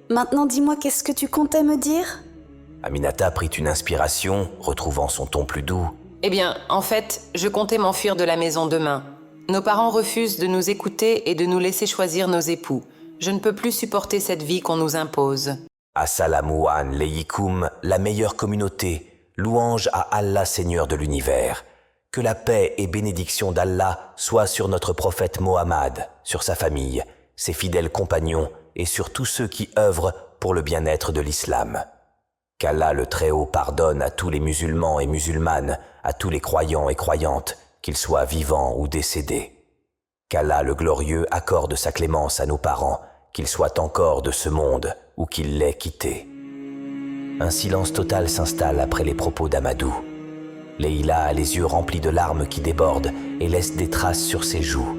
Maintenant dis-moi, qu'est-ce que tu comptais me dire? Aminata prit une inspiration, retrouvant son ton plus doux. Eh bien, en fait, je comptais m'enfuir de la maison demain. Nos parents refusent de nous écouter et de nous laisser choisir nos époux. Je ne peux plus supporter cette vie qu'on nous impose. Assalamuan Leikum, la meilleure communauté, louange à Allah Seigneur de l'univers. Que la paix et bénédiction d'Allah soient sur notre prophète Mohammed, sur sa famille, ses fidèles compagnons et sur tous ceux qui œuvrent pour le bien-être de l'islam. Qu'Allah le Très-Haut pardonne à tous les musulmans et musulmanes, à tous les croyants et croyantes, qu'ils soient vivants ou décédés. Qu'Allah le Glorieux accorde sa clémence à nos parents, qu'ils soient encore de ce monde ou qu'ils l'aient quitté. Un silence total s'installe après les propos d'Amadou. Leïla a les yeux remplis de larmes qui débordent et laisse des traces sur ses joues.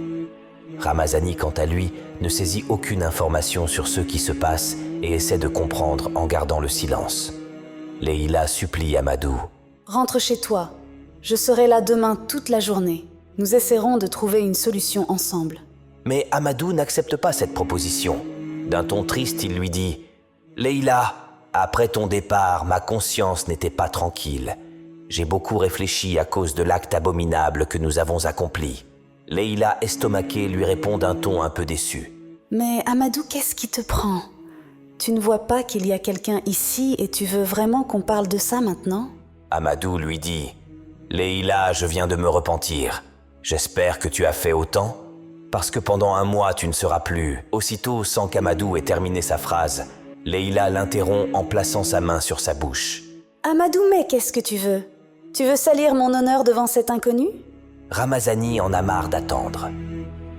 Ramazani, quant à lui, ne saisit aucune information sur ce qui se passe et essaie de comprendre en gardant le silence. Leïla supplie Amadou. « Rentre chez toi. Je serai là demain toute la journée. Nous essaierons de trouver une solution ensemble. » Mais Amadou n'accepte pas cette proposition. D'un ton triste, il lui dit « Leïla, après ton départ, ma conscience n'était pas tranquille. J'ai beaucoup réfléchi à cause de l'acte abominable que nous avons accompli. » Leïla, estomaquée, lui répond d'un ton un peu déçu. « Mais Amadou, qu'est-ce qui te prend? Tu ne vois pas qu'il y a quelqu'un ici et tu veux vraiment qu'on parle de ça maintenant? » Amadou lui dit « Leïla, je viens de me repentir. J'espère que tu as fait autant, parce que pendant un mois tu ne seras plus. » Aussitôt, sans qu'Amadou ait terminé sa phrase, Leïla l'interrompt en plaçant sa main sur sa bouche. « Amadou, mais qu'est-ce que tu veux? Tu veux salir mon honneur devant cet inconnu? » Ramazani en a marre d'attendre.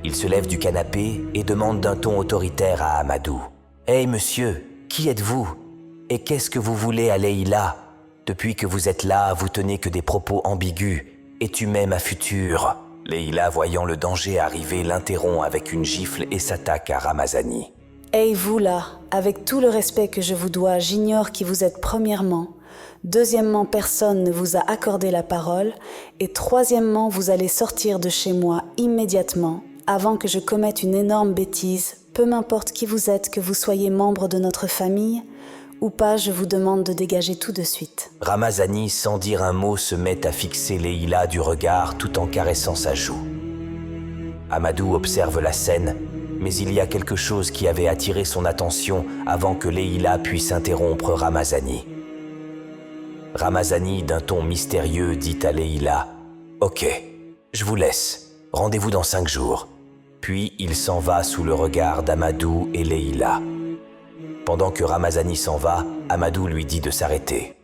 Il se lève du canapé et demande d'un ton autoritaire à Amadou. « Hey monsieur, qui êtes-vous? Et qu'est-ce que vous voulez à Leïla? Depuis que vous êtes là, vous tenez que des propos ambigus. Et tu m'aimes ma future. » Leïla, voyant le danger arriver, l'interrompt avec une gifle et s'attaque à Ramazani. « Hey vous là, avec tout le respect que je vous dois, j'ignore qui vous êtes premièrement. Deuxièmement, personne ne vous a accordé la parole. Et troisièmement, vous allez sortir de chez moi immédiatement, avant que je commette une énorme bêtise. Peu m'importe qui vous êtes, que vous soyez membre de notre famille ou pas, je vous demande de dégager tout de suite. » Ramazani, sans dire un mot, se met à fixer Leïla du regard tout en caressant sa joue. Amadou observe la scène, mais il y a quelque chose qui avait attiré son attention avant que Leïla puisse interrompre Ramazani. Ramazani, d'un ton mystérieux, dit à Leïla « Ok, je vous laisse. Rendez-vous dans 5 jours. » Puis il s'en va sous le regard d'Amadou et Leïla. Pendant que Ramazani s'en va, Amadou lui dit de s'arrêter.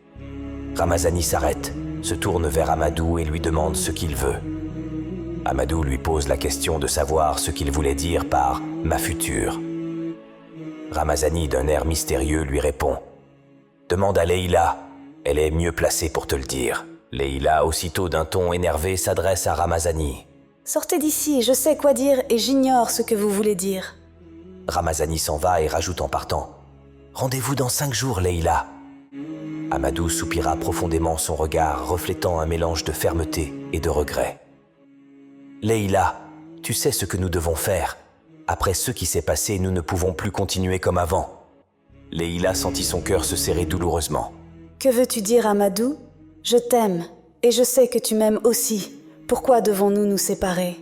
Ramazani s'arrête, se tourne vers Amadou et lui demande ce qu'il veut. Amadou lui pose la question de savoir ce qu'il voulait dire par « ma future ». Ramazani, d'un air mystérieux, lui répond « Demande à Leïla, elle est mieux placée pour te le dire. » Leïla, aussitôt d'un ton énervé, s'adresse à Ramazani. « Sortez d'ici, je sais quoi dire et j'ignore ce que vous voulez dire. » Ramazani s'en va et rajoute en partant « Rendez-vous dans 5 jours, Leïla. » Amadou soupira profondément, son regard reflétant un mélange de fermeté et de regret. « Leïla, tu sais ce que nous devons faire. Après ce qui s'est passé, nous ne pouvons plus continuer comme avant. » Leïla sentit son cœur se serrer douloureusement. « Que veux-tu dire, Amadou? Je t'aime et je sais que tu m'aimes aussi. Pourquoi devons-nous nous séparer? »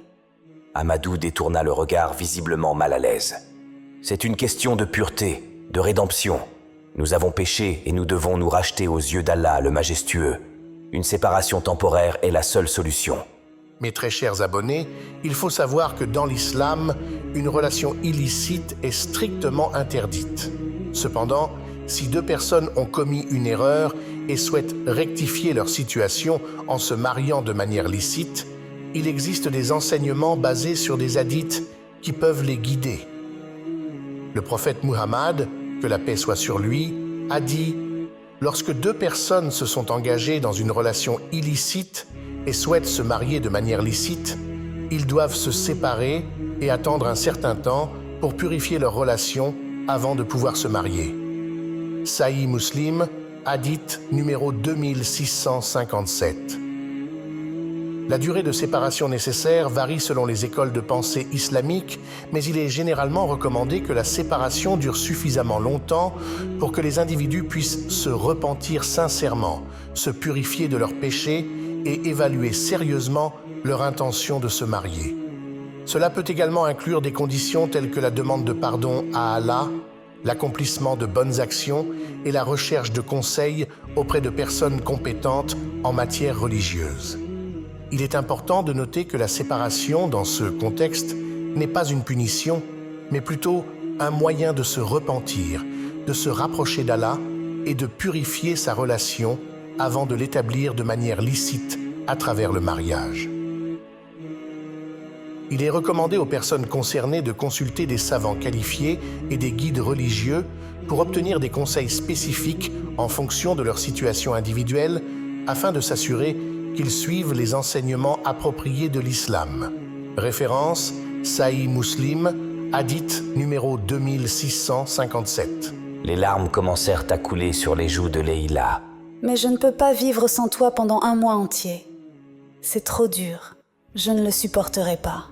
Amadou détourna le regard visiblement mal à l'aise. « C'est une question de pureté, de rédemption. Nous avons péché et nous devons nous racheter aux yeux d'Allah le majestueux. Une séparation temporaire est la seule solution. » Mes très chers abonnés, il faut savoir que dans l'islam, une relation illicite est strictement interdite. Cependant, si 2 personnes ont commis une erreur et souhaitent rectifier leur situation en se mariant de manière licite, il existe des enseignements basés sur des hadiths qui peuvent les guider. Le prophète Muhammad, que la paix soit sur lui, a dit « Lorsque 2 personnes se sont engagées dans une relation illicite et souhaitent se marier de manière licite, ils doivent se séparer et attendre un certain temps pour purifier leur relation avant de pouvoir se marier. » Sahih Muslim, hadith numéro 2657. La durée de séparation nécessaire varie selon les écoles de pensée islamiques, mais il est généralement recommandé que la séparation dure suffisamment longtemps pour que les individus puissent se repentir sincèrement, se purifier de leurs péchés et évaluer sérieusement leur intention de se marier. Cela peut également inclure des conditions telles que la demande de pardon à Allah, l'accomplissement de bonnes actions et la recherche de conseils auprès de personnes compétentes en matière religieuse. Il est important de noter que la séparation, dans ce contexte, n'est pas une punition, mais plutôt un moyen de se repentir, de se rapprocher d'Allah et de purifier sa relation avant de l'établir de manière licite à travers le mariage. Il est recommandé aux personnes concernées de consulter des savants qualifiés et des guides religieux pour obtenir des conseils spécifiques en fonction de leur situation individuelle afin de s'assurer qu'ils suivent les enseignements appropriés de l'islam. Référence Sahih Muslim, hadith numéro 2657. Les larmes commencèrent à couler sur les joues de Leïla. Mais je ne peux pas vivre sans toi pendant un mois entier. C'est trop dur. Je ne le supporterai pas.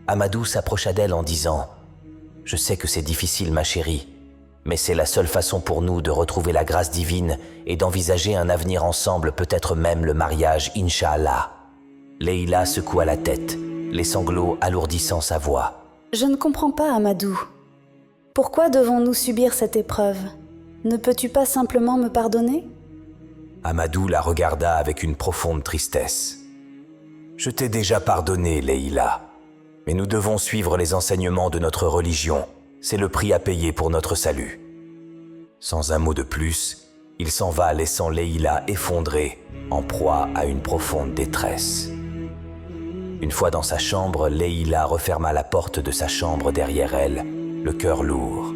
Amadou s'approcha d'elle en disant « Je sais que c'est difficile, ma chérie, mais c'est la seule façon pour nous de retrouver la grâce divine et d'envisager un avenir ensemble, peut-être même le mariage, Inch'Allah. » Leïla secoua la tête, les sanglots alourdissant sa voix. Je ne comprends pas, Amadou. Pourquoi devons-nous subir cette épreuve? Ne peux-tu pas simplement me pardonner? Amadou la regarda avec une profonde tristesse. « Je t'ai déjà pardonné, Leïla. Mais nous devons suivre les enseignements de notre religion. C'est le prix à payer pour notre salut. » Sans un mot de plus, il s'en va laissant Leïla effondrée, en proie à une profonde détresse. Une fois dans sa chambre, Leïla referma la porte de sa chambre derrière elle, le cœur lourd.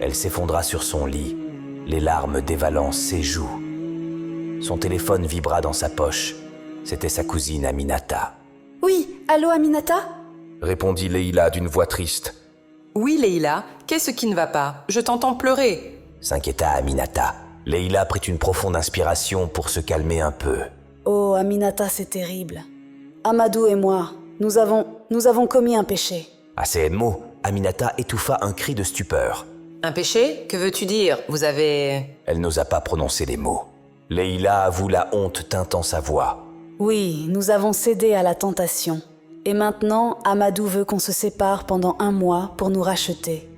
Elle s'effondra sur son lit, les larmes dévalant ses joues. Son téléphone vibra dans sa poche. C'était sa cousine Aminata. « Oui, allô Aminata ?» répondit Leïla d'une voix triste. « Oui, Leïla, qu'est-ce qui ne va pas? Je t'entends pleurer. » s'inquiéta Aminata. Leïla prit une profonde inspiration pour se calmer un peu. « Oh, Aminata, c'est terrible. Amadou et moi, nous avons commis un péché. » À ces mots, Aminata étouffa un cri de stupeur. « Un péché? Que veux-tu dire? Vous avez... » Elle n'osa pas prononcer les mots. Leïla avoue la honte tintant sa voix. « Oui, nous avons cédé à la tentation. Et maintenant, Amadou veut qu'on se sépare pendant un mois pour nous racheter. »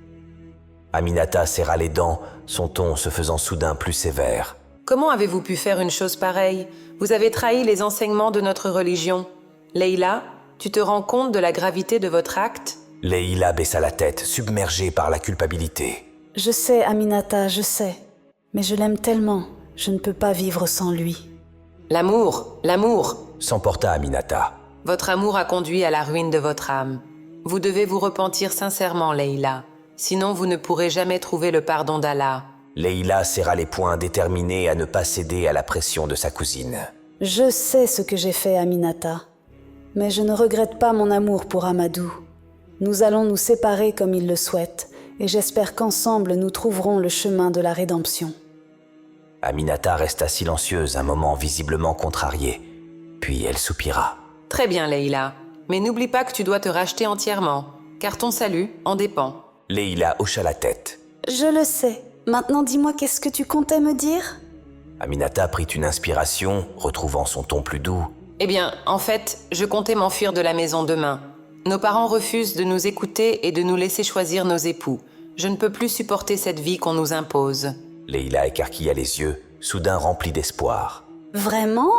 Aminata serra les dents, son ton se faisant soudain plus sévère. « Comment avez-vous pu faire une chose pareille? Vous avez trahi les enseignements de notre religion. Leïla, tu te rends compte de la gravité de votre acte? » Leïla baissa la tête, submergée par la culpabilité. « Je sais, Aminata, je sais. Mais je l'aime tellement, je ne peux pas vivre sans lui. » « L'amour, s'emporta Aminata. Votre amour a conduit à la ruine de votre âme. Vous devez vous repentir sincèrement, Leïla. Sinon, vous ne pourrez jamais trouver le pardon d'Allah. » Leïla serra les poings, déterminée à ne pas céder à la pression de sa cousine. « Je sais ce que j'ai fait, Aminata. Mais je ne regrette pas mon amour pour Amadou. Nous allons nous séparer comme il le souhaite, et j'espère qu'ensemble nous trouverons le chemin de la rédemption. » Aminata resta silencieuse un moment, visiblement contrariée. Puis elle soupira. « Très bien, Leïla. Mais n'oublie pas que tu dois te racheter entièrement, car ton salut en dépend. » Leïla hocha la tête. « Je le sais. Maintenant, dis-moi, qu'est-ce que tu comptais me dire ?» Aminata prit une inspiration, retrouvant son ton plus doux. « Eh bien, en fait, je comptais m'enfuir de la maison demain. Nos parents refusent de nous écouter et de nous laisser choisir nos époux. Je ne peux plus supporter cette vie qu'on nous impose. » Leïla écarquilla les yeux, soudain remplie d'espoir. « Vraiment?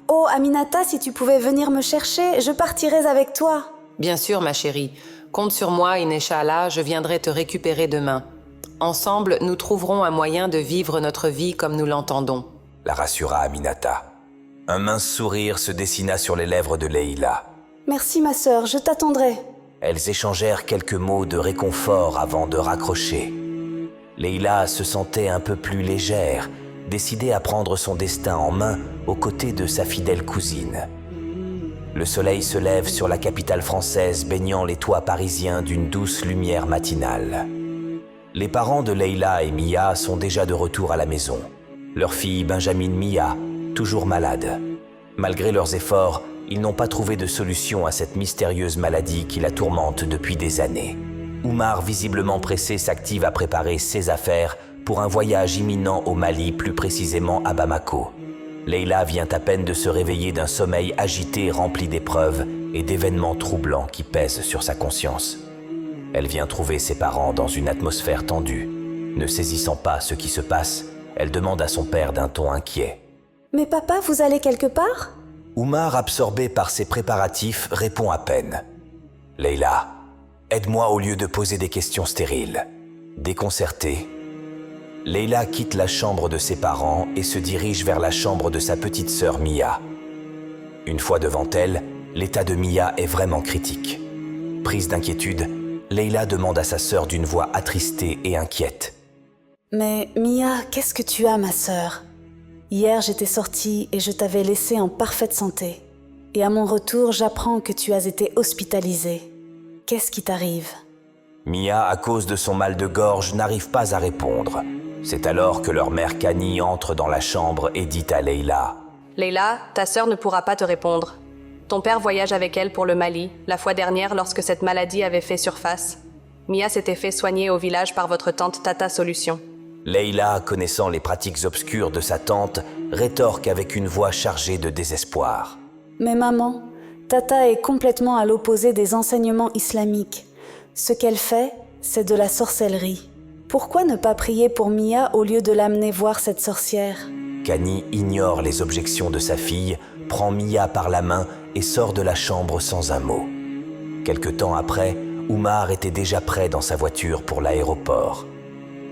Oh, Aminata, si tu pouvais venir me chercher, je partirais avec toi. » « Bien sûr, ma chérie. Compte sur moi, Inch'Allah, je viendrai te récupérer demain. Ensemble, nous trouverons un moyen de vivre notre vie comme nous l'entendons. » La rassura Aminata. Un mince sourire se dessina sur les lèvres de Leïla. « Merci, ma sœur, je t'attendrai. » Elles échangèrent quelques mots de réconfort avant de raccrocher. Leïla se sentait un peu plus légère, décidée à prendre son destin en main aux côtés de sa fidèle cousine. Le soleil se lève sur la capitale française, baignant les toits parisiens d'une douce lumière matinale. Les parents de Leïla et Mia sont déjà de retour à la maison. Leur fille Benjamine Mia, toujours malade. Malgré leurs efforts, ils n'ont pas trouvé de solution à cette mystérieuse maladie qui la tourmente depuis des années. Oumar, visiblement pressé, s'active à préparer ses affaires pour un voyage imminent au Mali, plus précisément à Bamako. Leila vient à peine de se réveiller d'un sommeil agité rempli d'épreuves et d'événements troublants qui pèsent sur sa conscience. Elle vient trouver ses parents dans une atmosphère tendue. Ne saisissant pas ce qui se passe, elle demande à son père d'un ton inquiet. « Mais papa, vous allez quelque part ?» Oumar, absorbé par ses préparatifs, répond à peine. « Leila, aide-moi au lieu de poser des questions stériles. » Déconcertée, Leila quitte la chambre de ses parents et se dirige vers la chambre de sa petite sœur Mia. Une fois devant elle, l'état de Mia est vraiment critique. Prise d'inquiétude, Leila demande à sa sœur d'une voix attristée et inquiète. « Mais Mia, qu'est-ce que tu as, ma sœur ? Hier, j'étais sortie et je t'avais laissée en parfaite santé. Et à mon retour, j'apprends que tu as été hospitalisée. Qu'est-ce qui t'arrive ?» Mia, à cause de son mal de gorge, n'arrive pas à répondre. C'est alors que leur mère Kani entre dans la chambre et dit à Leila « Leila, ta sœur ne pourra pas te répondre. Ton père voyage avec elle pour le Mali, la fois dernière lorsque cette maladie avait fait surface. Mia s'était fait soigner au village par votre tante Tata Solution. » Leila, connaissant les pratiques obscures de sa tante, rétorque avec une voix chargée de désespoir. « Mais maman, Tata est complètement à l'opposé des enseignements islamiques. Ce qu'elle fait, c'est de la sorcellerie. Pourquoi ne pas prier pour Mia au lieu de l'amener voir cette sorcière ?» Kani ignore les objections de sa fille, prend Mia par la main et sort de la chambre sans un mot. Quelque temps après, Oumar était déjà prêt dans sa voiture pour l'aéroport.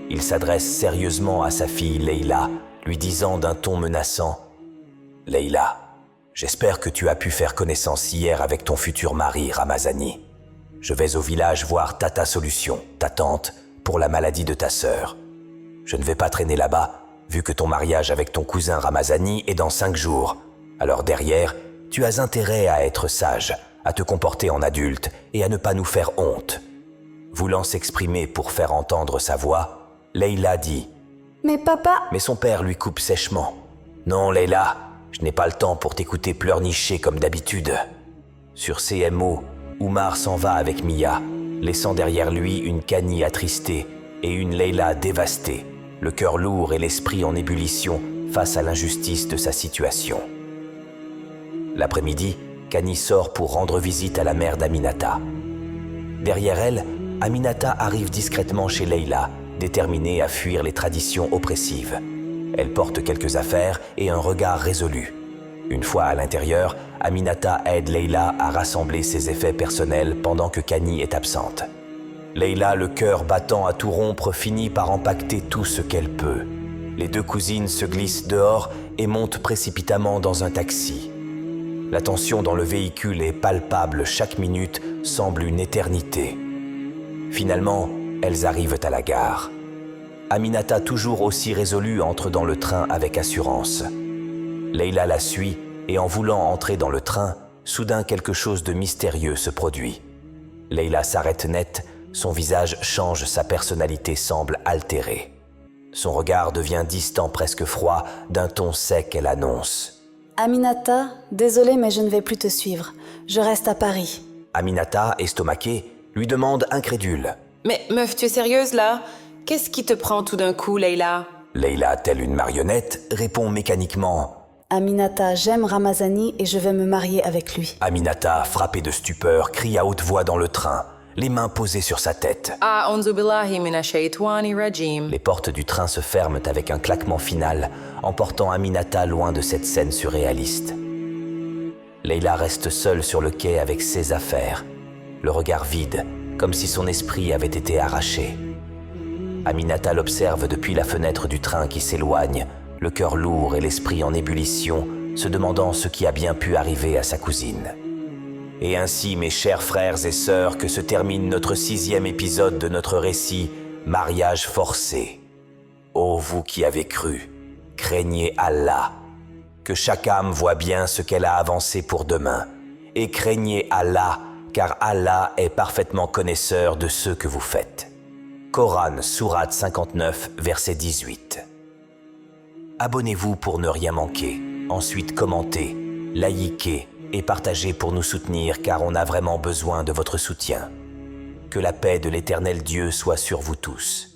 Il s'adresse sérieusement à sa fille Leila, lui disant d'un ton menaçant « Leila, j'espère que tu as pu faire connaissance hier avec ton futur mari, Ramazani. Je vais au village voir Tata Solution, ta tante, pour la maladie de ta sœur. Je ne vais pas traîner là-bas, vu que ton mariage avec ton cousin Ramazani est dans 5 jours. Alors derrière, tu as intérêt à être sage, à te comporter en adulte et à ne pas nous faire honte. » Voulant s'exprimer pour faire entendre sa voix, Leila dit « Mais papa… » Mais son père lui coupe sèchement. « Non, Leila, je n'ai pas le temps pour t'écouter pleurnicher comme d'habitude. » Sur ces mots, Oumar s'en va avec Mia, laissant derrière lui une Kani attristée et une Leila dévastée, le cœur lourd et l'esprit en ébullition face à l'injustice de sa situation. L'après-midi, Kani sort pour rendre visite à la mère d'Aminata. Derrière elle, Aminata arrive discrètement chez Leila, déterminée à fuir les traditions oppressives. Elle porte quelques affaires et un regard résolu. Une fois à l'intérieur, Aminata aide Leila à rassembler ses effets personnels pendant que Kani est absente. Leila, le cœur battant à tout rompre, finit par empaqueter tout ce qu'elle peut. Les 2 cousines se glissent dehors et montent précipitamment dans un taxi. La tension dans le véhicule est palpable, chaque minute semble une éternité. Finalement, elles arrivent à la gare. Aminata, toujours aussi résolue, entre dans le train avec assurance. Leila la suit et en voulant entrer dans le train, soudain quelque chose de mystérieux se produit. Leila s'arrête net, son visage change, sa personnalité semble altérée. Son regard devient distant, presque froid, d'un ton sec elle annonce « Aminata, désolée mais je ne vais plus te suivre. Je reste à Paris. » Aminata, estomaquée, lui demande incrédule. « Mais meuf, tu es sérieuse là ? Qu'est-ce qui te prend tout d'un coup, Leila ?» Leila, telle une marionnette, répond mécaniquement « Aminata, j'aime Ramazani et je vais me marier avec lui. » Aminata, frappée de stupeur, crie à haute voix dans le train, les mains posées sur sa tête. A'udhu billahi minash shaitani rajim. Les portes du train se ferment avec un claquement final, emportant Aminata loin de cette scène surréaliste. Leila reste seule sur le quai avec ses affaires, le regard vide, comme si son esprit avait été arraché. Aminata l'observe depuis la fenêtre du train qui s'éloigne, le cœur lourd et l'esprit en ébullition, se demandant ce qui a bien pu arriver à sa cousine. Et ainsi, mes chers frères et sœurs, que se termine notre 6e épisode de notre récit « Mariage forcé ». Ô vous qui avez cru, craignez Allah. Que chaque âme voit bien ce qu'elle a avancé pour demain. Et craignez Allah, car Allah est parfaitement connaisseur de ce que vous faites. Coran, sourate 59, verset 18. Abonnez-vous pour ne rien manquer. Ensuite, commentez, likez et partagez pour nous soutenir car on a vraiment besoin de votre soutien. Que la paix de l'Éternel Dieu soit sur vous tous.